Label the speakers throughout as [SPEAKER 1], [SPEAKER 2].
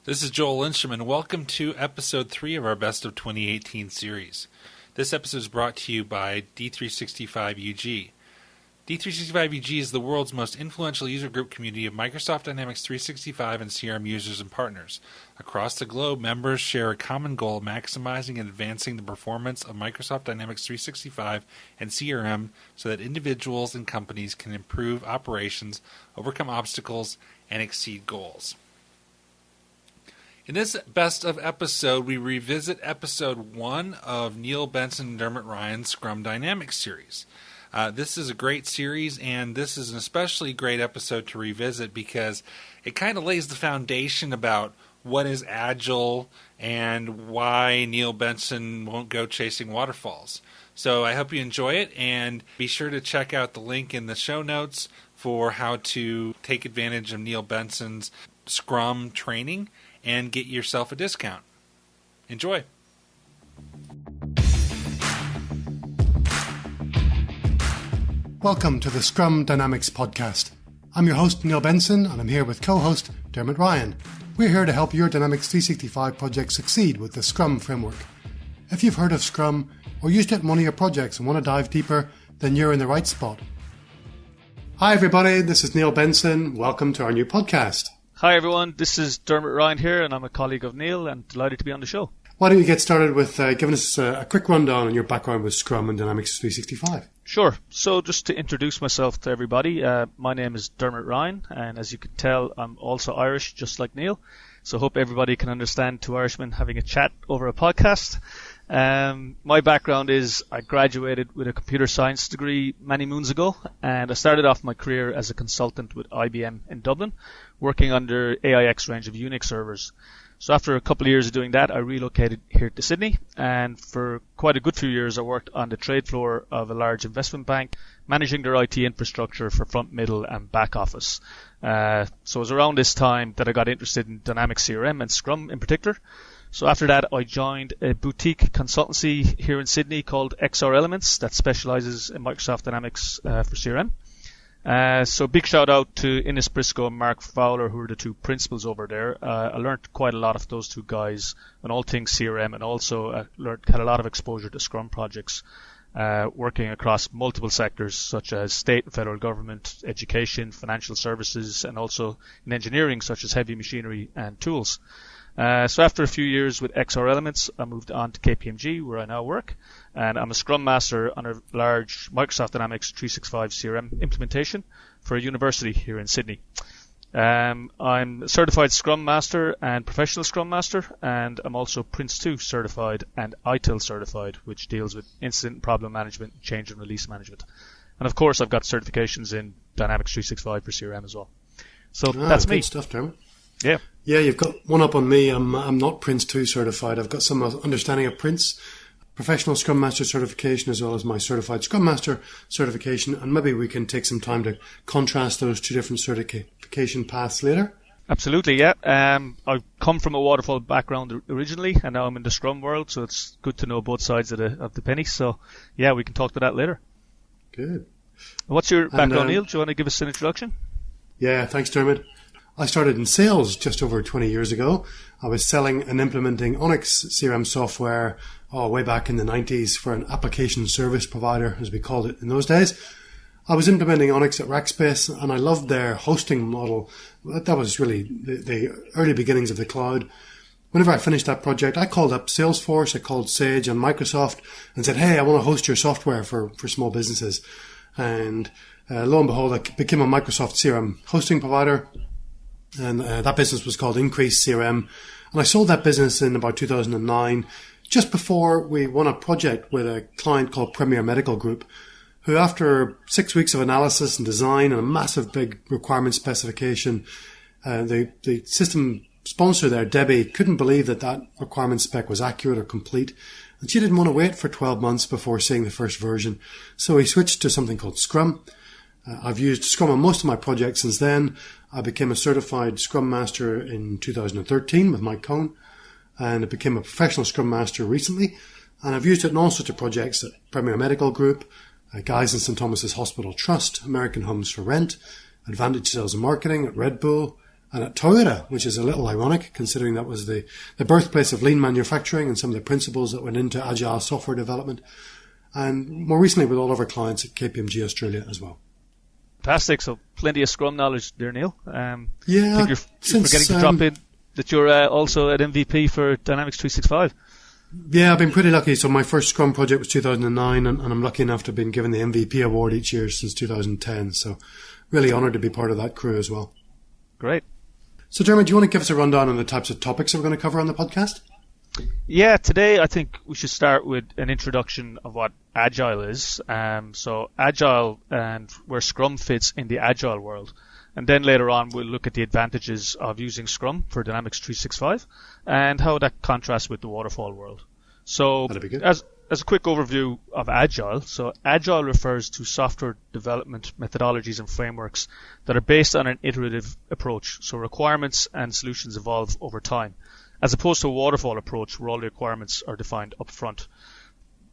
[SPEAKER 1] This is Joel Lindstrom, and welcome to Episode 3 of our Best of 2018 series. This episode is brought to you by D365UG. D365UG is the world's most influential user group community of Microsoft Dynamics 365 and CRM users and partners. Across the globe, members share a common goal of maximizing and advancing the performance of Microsoft Dynamics 365 and CRM so that individuals and companies can improve operations, overcome obstacles, and exceed goals. In this best of episode, we revisit episode 1 of Neil Benson and Dermot Ryan's Scrum Dynamics series. This is a great series, and this is an especially great episode to revisit because it kind of lays the foundation about what is Agile and why Neil Benson won't go chasing waterfalls. So I hope you enjoy it, and be sure to check out the link in the show notes for how to take advantage of Neil Benson's Scrum training and get yourself a discount. Enjoy.
[SPEAKER 2] Welcome to the Scrum Dynamics podcast. I'm your host, Neil Benson, and I'm here with co-host Dermot Ryan. We're here to help your Dynamics 365 project succeed with the Scrum framework. If you've heard of Scrum or used it in one of your projects and want to dive deeper, then you're in the right spot. Hi everybody, this is Neil Benson. Welcome to our new podcast.
[SPEAKER 3] Hi everyone, this is Dermot Ryan here, and I'm a colleague of Neil and delighted to be on the show.
[SPEAKER 2] Why don't you get started with giving us a quick rundown on your background with Scrum and Dynamics 365?
[SPEAKER 3] Sure. So just to introduce myself to everybody, my name is Dermot Ryan, and as you can tell, I'm also Irish, just like Neil. So hope everybody can understand two Irishmen having a chat over a podcast. My background is I graduated with a computer science degree many moons ago, and I started off my career as a consultant with IBM in Dublin, working on their AIX range of Unix servers. So after a couple of years of doing that, I relocated here to Sydney, and for quite a good few years I worked on the trade floor of a large investment bank, managing their IT infrastructure for front, middle and back office. So it was around this time that I got interested in Dynamics CRM and Scrum in particular. So after that, I joined a boutique consultancy here in Sydney called XR Elements that specializes in Microsoft Dynamics for CRM. So big shout out to Ines Briscoe and Mark Fowler, who are the two principals over there. I learned quite a lot of those two guys on all things CRM, and also had a lot of exposure to Scrum projects, working across multiple sectors such as state and federal government, education, financial services, and also in engineering such as heavy machinery and tools. So after a few years with XR Elements, I moved on to KPMG, where I now work, and I'm a Scrum Master on a large Microsoft Dynamics 365 CRM implementation for a university here in Sydney. I'm a certified Scrum Master and professional Scrum Master, and I'm also Prince 2 certified and ITIL certified, which deals with incident and problem management, change and release management. And of course, I've got certifications in Dynamics 365 for CRM as well. So that's me.
[SPEAKER 2] Good stuff, Dermot.
[SPEAKER 3] Yeah.
[SPEAKER 2] Yeah, you've got one up on me. I'm not Prince 2 certified. I've got some understanding of Prince, professional Scrum Master certification, as well as my certified Scrum Master certification. And maybe we can take some time to contrast those two different certification paths later.
[SPEAKER 3] Absolutely, yeah. I come from a Waterfall background originally, and now I'm in the Scrum world, so it's good to know both sides of the penny. So, yeah, we can talk to that later.
[SPEAKER 2] Good.
[SPEAKER 3] What's your background, Neil? Do you want to give us an introduction?
[SPEAKER 2] Yeah, thanks, Dermot. I started in sales just over 20 years ago. I was selling and implementing Onyx CRM software way back in the 90s for an application service provider, as we called it in those days. I was implementing Onyx at Rackspace, and I loved their hosting model. That was really the early beginnings of the cloud. Whenever I finished that project, I called up Salesforce, I called Sage and Microsoft and said, hey, I want to host your software for small businesses. And lo and behold, I became a Microsoft CRM hosting provider. And that business was called Increase CRM. And I sold that business in about 2009, just before we won a project with a client called Premier Medical Group, who after 6 weeks of analysis and design and a massive big requirement specification, the system sponsor there, Debbie, couldn't believe that requirement spec was accurate or complete. And she didn't want to wait for 12 months before seeing the first version. So we switched to something called Scrum. I've used Scrum on most of my projects since then. I became a certified Scrum Master in 2013 with Mike Cohn, and I became a professional Scrum Master recently. And I've used it in all sorts of projects at Premier Medical Group, Guy's and St Thomas's Hospital Trust, American Homes for Rent, Advantage Sales and Marketing at Red Bull, and at Toyota, which is a little ironic considering that was the birthplace of lean manufacturing and some of the principles that went into agile software development. And more recently with all of our clients at KPMG Australia as well.
[SPEAKER 3] Fantastic. So plenty of Scrum knowledge there, Neil.
[SPEAKER 2] Yeah.
[SPEAKER 3] I think you're forgetting to drop in that you're also an MVP for Dynamics 365.
[SPEAKER 2] Yeah, I've been pretty lucky. So my first Scrum project was 2009, and I'm lucky enough to have been given the MVP award each year since 2010. So really honoured to be part of that crew as well.
[SPEAKER 3] Great.
[SPEAKER 2] So Dermot, do you want to give us a rundown on the types of topics that we're going to cover on the podcast?
[SPEAKER 3] Yeah, today I think we should start with an introduction of what Agile is. So Agile and where Scrum fits in the Agile world. And then later on we'll look at the advantages of using Scrum for Dynamics 365 and how that contrasts with the Waterfall world. So
[SPEAKER 2] That'd be good.
[SPEAKER 3] as a quick overview of Agile, so Agile refers to software development methodologies and frameworks that are based on an iterative approach. So requirements and solutions evolve over time, as opposed to a waterfall approach where all the requirements are defined up front.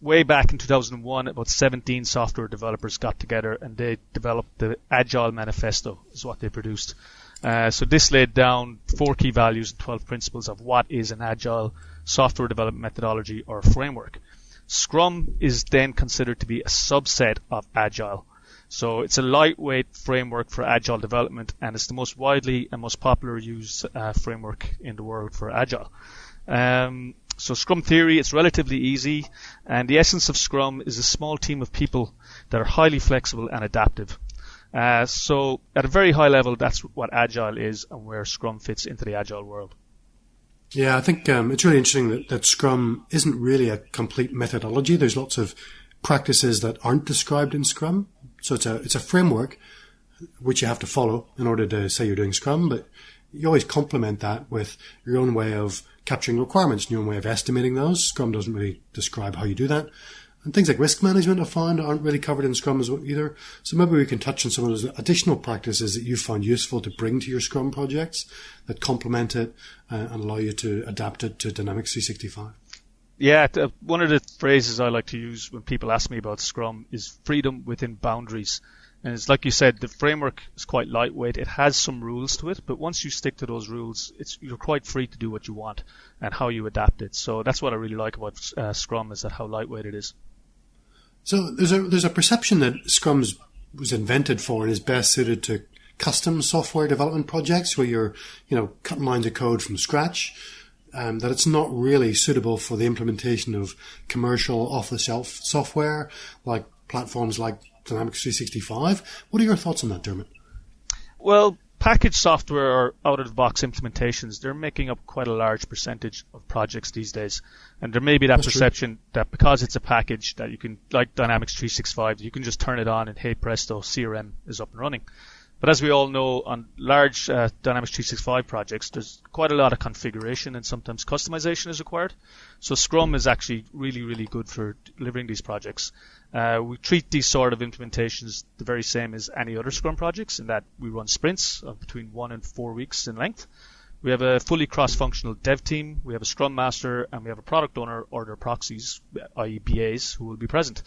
[SPEAKER 3] Way back in 2001, about 17 software developers got together and they developed the Agile Manifesto, is what they produced. So this laid down 4 key values and 12 principles of what is an Agile software development methodology or framework. Scrum is then considered to be a subset of Agile. So it's a lightweight framework for Agile development, and it's the most widely and most popular used framework in the world for Agile. So Scrum theory, it's relatively easy, and the essence of Scrum is a small team of people that are highly flexible and adaptive. So at a very high level, that's what Agile is and where Scrum fits into the Agile world.
[SPEAKER 2] Yeah, I think it's really interesting that Scrum isn't really a complete methodology. There's lots of practices that aren't described in Scrum. So it's a framework which you have to follow in order to say you're doing Scrum, but you always complement that with your own way of capturing requirements and your own way of estimating those. Scrum doesn't really describe how you do that. And things like risk management, I find, aren't really covered in Scrum as well either. So maybe we can touch on some of those additional practices that you found useful to bring to your Scrum projects that complement it and allow you to adapt it to Dynamics 365.
[SPEAKER 3] Yeah, one of the phrases I like to use when people ask me about Scrum is freedom within boundaries. And it's like you said, the framework is quite lightweight. It has some rules to it, but once you stick to those rules, you're quite free to do what you want and how you adapt it. So that's what I really like about Scrum, is that how lightweight it is.
[SPEAKER 2] So there's a perception that Scrum was invented for and is best suited to custom software development projects where you're, cutting lines of code from scratch. That it's not really suitable for the implementation of commercial off-the-shelf software like platforms like Dynamics 365. What are your thoughts on that, Dermot?
[SPEAKER 3] Well, packaged software or out-of-the-box implementations, they're making up quite a large percentage of projects these days. And there may be that perception that because it's a package that you can, like Dynamics 365, you can just turn it on and hey presto, CRM is up and running. But as we all know, on large Dynamics 365 projects, there's quite a lot of configuration and sometimes customization is required. So Scrum is actually really, really good for delivering these projects. We treat these sort of implementations the very same as any other Scrum projects in that we run sprints of between 1 and 4 weeks in length. We have a fully cross-functional dev team, we have a Scrum Master, and we have a product owner or their proxies, i.e. BAs, who will be present.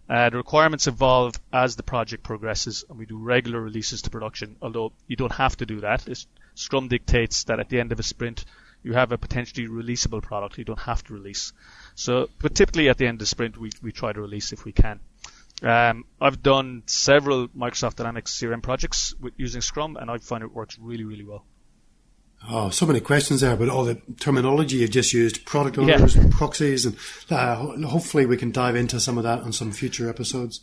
[SPEAKER 3] The requirements evolve as the project progresses, and we do regular releases to production, although you don't have to do that. Scrum dictates that at the end of a sprint, you have a potentially releasable product you don't have to release. But typically at the end of the sprint, we try to release if we can. I've done several Microsoft Dynamics CRM projects using Scrum, and I find it works really, really well.
[SPEAKER 2] Oh, so many questions there, but all the terminology you've just used, product owners, proxies, and hopefully we can dive into some of that on some future episodes.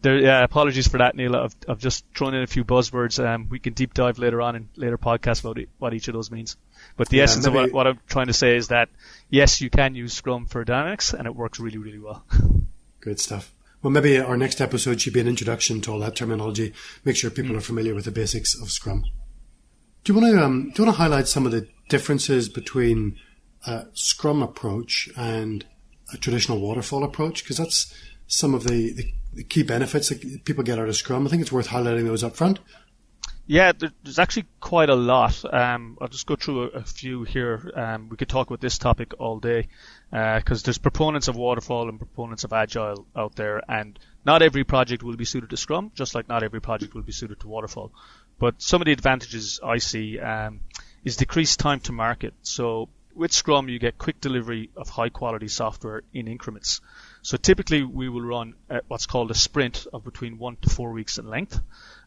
[SPEAKER 3] Apologies for that, Neil. I've just thrown in a few buzzwords. We can deep dive later on in later podcasts about what each of those means. But the essence of what I'm trying to say is that, yes, you can use Scrum for Dynamics, and it works really, really well.
[SPEAKER 2] Good stuff. Well, maybe our next episode should be an introduction to all that terminology, make sure people are familiar with the basics of Scrum. Do you want to highlight some of the differences between a Scrum approach and a traditional Waterfall approach? Because that's some of the key benefits that people get out of Scrum. I think it's worth highlighting those up front.
[SPEAKER 3] Yeah, there's actually quite a lot. I'll just go through a few here. We could talk about this topic all day because there's proponents of Waterfall and proponents of Agile out there, and not every project will be suited to Scrum, just like not every project will be suited to Waterfall. But some of the advantages I see, is decreased time to market. So with Scrum, you get quick delivery of high-quality software in increments. So typically, we will run what's called a sprint of between 1 to 4 weeks in length.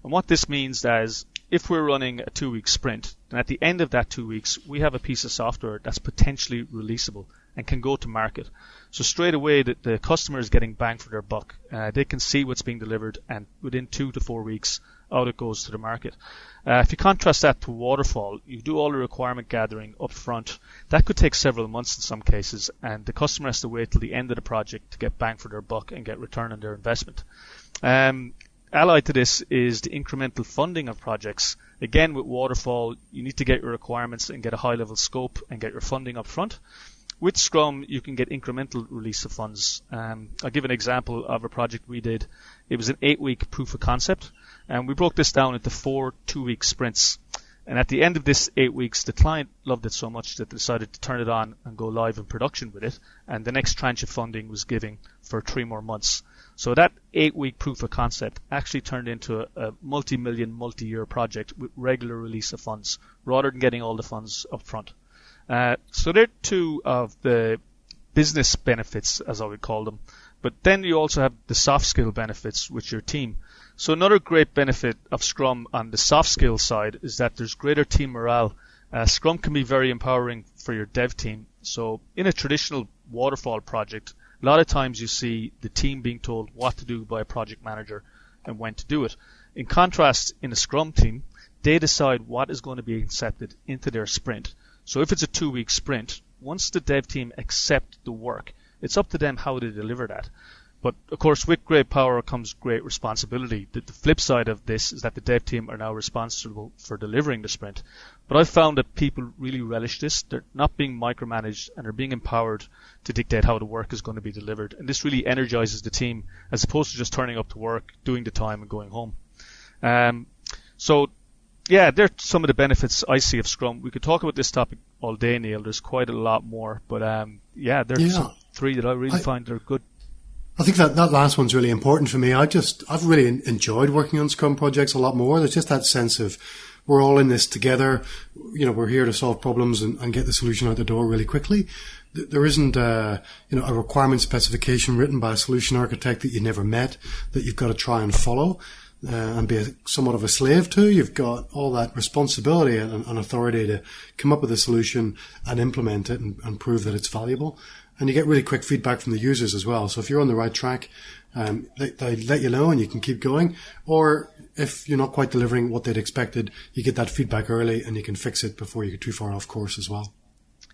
[SPEAKER 3] And what this means is if we're running a 2-week sprint, then at the end of that 2 weeks, we have a piece of software that's potentially releasable and can go to market. So straight away, the customer is getting bang for their buck. They can see what's being delivered, and within 2 to 4 weeks, out it goes to the market. If you contrast that to Waterfall, you do all the requirement gathering up front. That could take several months in some cases, and the customer has to wait till the end of the project to get bang for their buck and get return on their investment. Allied to this is the incremental funding of projects. Again, with Waterfall, you need to get your requirements and get a high-level scope and get your funding up front. With Scrum, you can get incremental release of funds. I'll give an example of a project we did. It was an 8-week proof of concept, and we broke this down into 4 2-week sprints. And at the end of this 8 weeks, the client loved it so much that they decided to turn it on and go live in production with it. And the next tranche of funding was given for 3 more months. So that 8-week proof of concept actually turned into a multi-million, multi-year project with regular release of funds, rather than getting all the funds up front. So they're two of the business benefits, as I would call them. But then you also have the soft skill benefits with your team. So another great benefit of Scrum on the soft skill side is that there's greater team morale. Scrum can be very empowering for your dev team. So in a traditional waterfall project, a lot of times you see the team being told what to do by a project manager and when to do it. In contrast, in a Scrum team, they decide what is going to be accepted into their sprint. So if it's a 2-week sprint, once the dev team accept the work, it's up to them how they deliver that. But of course, with great power comes great responsibility. The flip side of this is that the dev team are now responsible for delivering the sprint. But I've found that people really relish this. They're not being micromanaged and they're being empowered to dictate how the work is going to be delivered. And this really energizes the team as opposed to just turning up to work, doing the time and going home. So yeah, they're some of the benefits I see of Scrum. We could talk about this topic all day, Neil. There's quite a lot more. But there's some 3 that I really find are good.
[SPEAKER 2] I think that last one's really important for me. I've really enjoyed working on Scrum projects a lot more. There's just that sense of we're all in this together. You know, we're here to solve problems and get the solution out the door really quickly. There isn't a requirement specification written by a solution architect that you never met that you've got to try and follow and be somewhat of a slave to. You've got all that responsibility and authority to come up with a solution and implement it and prove that it's valuable. And you get really quick feedback from the users as well. So if you're on the right track, they let you know and you can keep going. Or if you're not quite delivering what they'd expected, you get that feedback early and you can fix it before you get too far off course as well.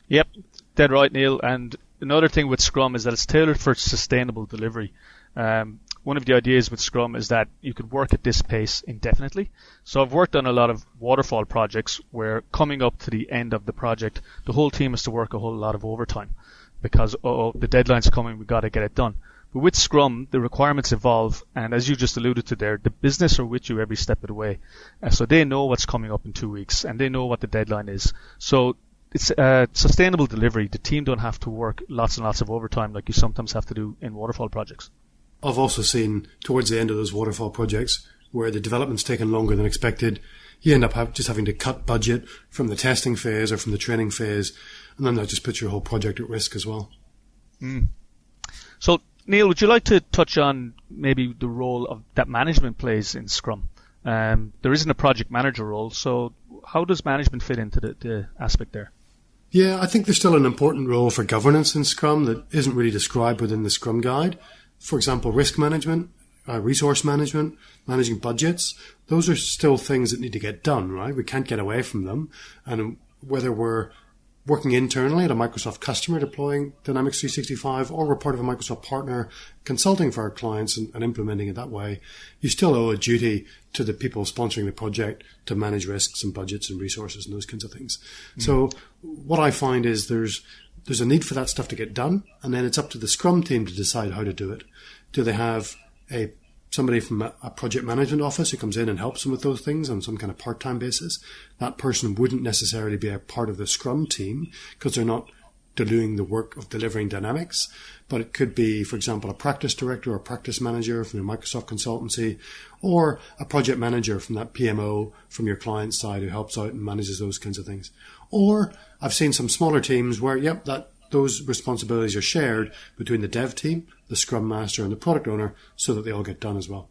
[SPEAKER 3] Yep, dead right, Neil. And another thing with Scrum is that it's tailored for sustainable delivery. One of the ideas with Scrum is that you could work at this pace indefinitely. So I've worked on a lot of waterfall projects where coming up to the end of the project, the whole team has to work a whole lot of overtime because the deadline's coming, we've got to get it done. But with Scrum, the requirements evolve, and as you just alluded to there, the business are with you every step of the way. So they know what's coming up in 2 weeks, and they know what the deadline is. So it's sustainable delivery. The team don't have to work lots and lots of overtime like you sometimes have to do in waterfall projects.
[SPEAKER 2] I've also seen towards the end of those waterfall projects where the development's taken longer than expected. You end up just having to cut budget from the testing phase or from the training phase, and then that just puts your whole project at risk as well.
[SPEAKER 3] So, Neil, would you like to touch on maybe the role of that management plays in Scrum? There isn't a project manager role, so how does management fit into the aspect there?
[SPEAKER 2] Yeah, I think there's still an important role for governance in Scrum that isn't really described within the Scrum Guide. For example, risk management, resource management, managing budgets, those are still things that need to get done, right? We can't get away from them. And whether we're working internally at a Microsoft customer deploying Dynamics 365 or we're part of a Microsoft partner consulting for our clients and implementing it that way, you still owe a duty to the people sponsoring the project to manage risks and budgets and resources and those kinds of things. So what I find is there's a need for that stuff to get done, and then it's up to the Scrum team to decide how to do it. Do they have somebody from a project management office who comes in and helps them with those things on some kind of part-time basis? That person wouldn't necessarily be a part of the Scrum team because they're not doing the work of delivering Dynamics, but it could be, for example, a practice director or a practice manager from your Microsoft consultancy, or a project manager from that PMO from your client side who helps out and manages those kinds of things. Or I've seen some smaller teams where, those responsibilities are shared between the dev team, the Scrum Master, and the product owner so that they all get done as well.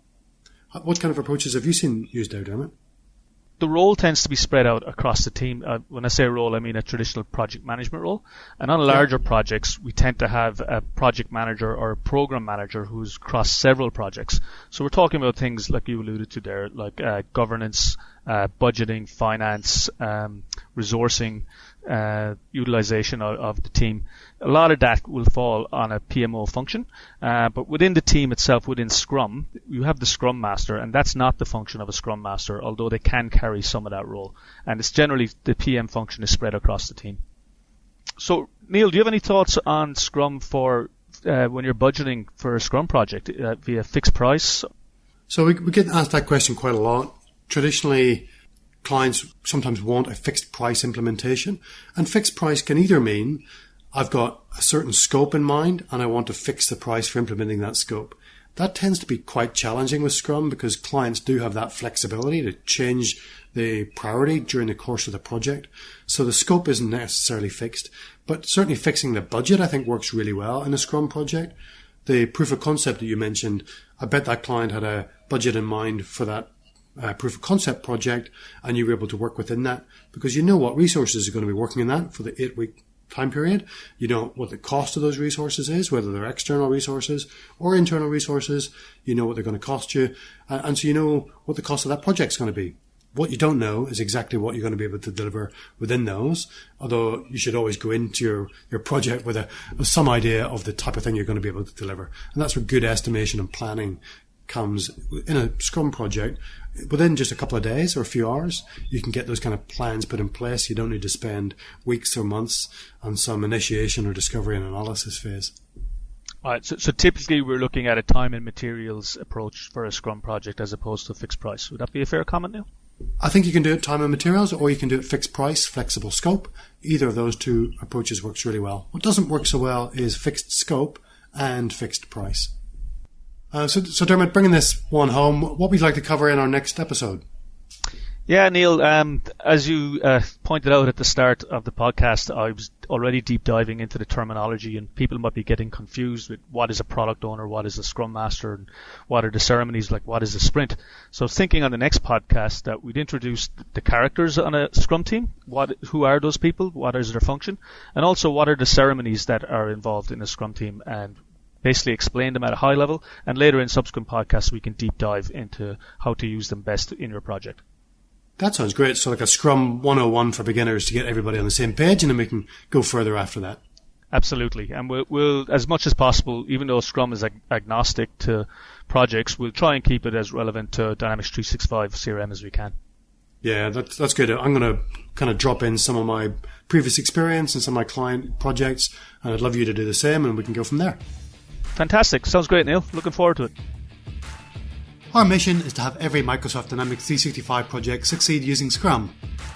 [SPEAKER 2] What kind of approaches have you seen used there, Dermot?
[SPEAKER 3] The role tends to be spread out across the team. When I say role, I mean a traditional project management role. And on larger projects, we tend to have a project manager or a program manager who's across several projects. So we're talking about things like you alluded to there, like governance, budgeting, finance, resourcing, utilization of the team. A lot of that will fall on a PMO function, but within the team itself, within Scrum, you have the Scrum Master, and that's not the function of a Scrum Master, although they can carry some of that role. And it's generally the PM function is spread across the team. So, Neil, do you have any thoughts on Scrum for when you're budgeting for a Scrum project via fixed price?
[SPEAKER 2] So we get asked that question quite a lot. Traditionally, clients sometimes want a fixed price implementation, and fixed price can either mean I've got a certain scope in mind and I want to fix the price for implementing that scope. That tends to be quite challenging with Scrum because clients do have that flexibility to change the priority during the course of the project. So the scope isn't necessarily fixed, but certainly fixing the budget I think works really well in a Scrum project. The proof of concept that you mentioned, I bet that client had a budget in mind for that proof of concept project, and you were able to work within that because you know what resources are going to be working in that for the 8-week time period. You know what the cost of those resources is, whether they're external resources or internal resources. You know what they're going to cost you, and so you know what the cost of that project is going to be. What you don't know is exactly what you're going to be able to deliver within those, although you should always go into your project with some idea of the type of thing you're going to be able to deliver. And that's where good estimation and planning comes in a Scrum project. Within just a couple of days or a few hours, you can get those kind of plans put in place. You don't need to spend weeks or months on some initiation or discovery and analysis phase.
[SPEAKER 3] All right, so typically we're looking at a time and materials approach for a Scrum project as opposed to fixed price. Would that be a fair comment, Neil?
[SPEAKER 2] I think you can do it time and materials, or you can do it fixed price, flexible scope. Either of those two approaches works really well. What doesn't work so well is fixed scope and fixed price. So Dermot, bringing this one home, what we'd like to cover in our next episode?
[SPEAKER 3] Yeah, Neil, as you pointed out at the start of the podcast, I was already deep diving into the terminology, and people might be getting confused with what is a product owner, what is a Scrum Master, and what are the ceremonies, like what is a sprint. So I was thinking on the next podcast that we'd introduce the characters on a Scrum team, who are those people, what is their function, and also what are the ceremonies that are involved in a Scrum team, and basically explain them at a high level, and later in subsequent podcasts we can deep dive into how to use them best in your project.
[SPEAKER 2] That sounds great. So like a Scrum 101 for beginners to get everybody on the same page, and then we can go further after that.
[SPEAKER 3] Absolutely. And we'll as much as possible, even though Scrum is agnostic to projects, we'll try and keep it as relevant to Dynamics 365 CRM as we can.
[SPEAKER 2] Yeah, that's good. I'm going to kind of drop in some of my previous experience and some of my client projects, and I'd love you to do the same, and we can go from there.
[SPEAKER 3] Fantastic. Sounds great, Neil. Looking forward to it.
[SPEAKER 2] Our mission is to have every Microsoft Dynamics 365 project succeed using Scrum.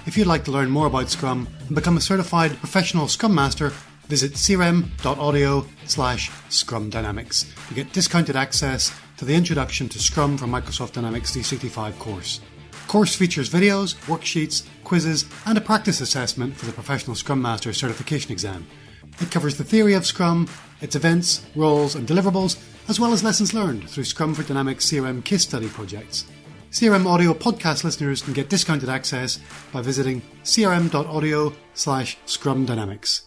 [SPEAKER 2] If you'd like to learn more about Scrum and become a certified professional Scrum Master, visit crm.audio/Scrum Dynamics to get discounted access to the Introduction to Scrum from Microsoft Dynamics 365 course. The course features videos, worksheets, quizzes, and a practice assessment for the Professional Scrum Master certification exam. It covers the theory of Scrum, its events, roles, and deliverables, as well as lessons learned through Scrum for Dynamics CRM case study projects. CRM Audio podcast listeners can get discounted access by visiting crm.audio/Scrum Dynamics.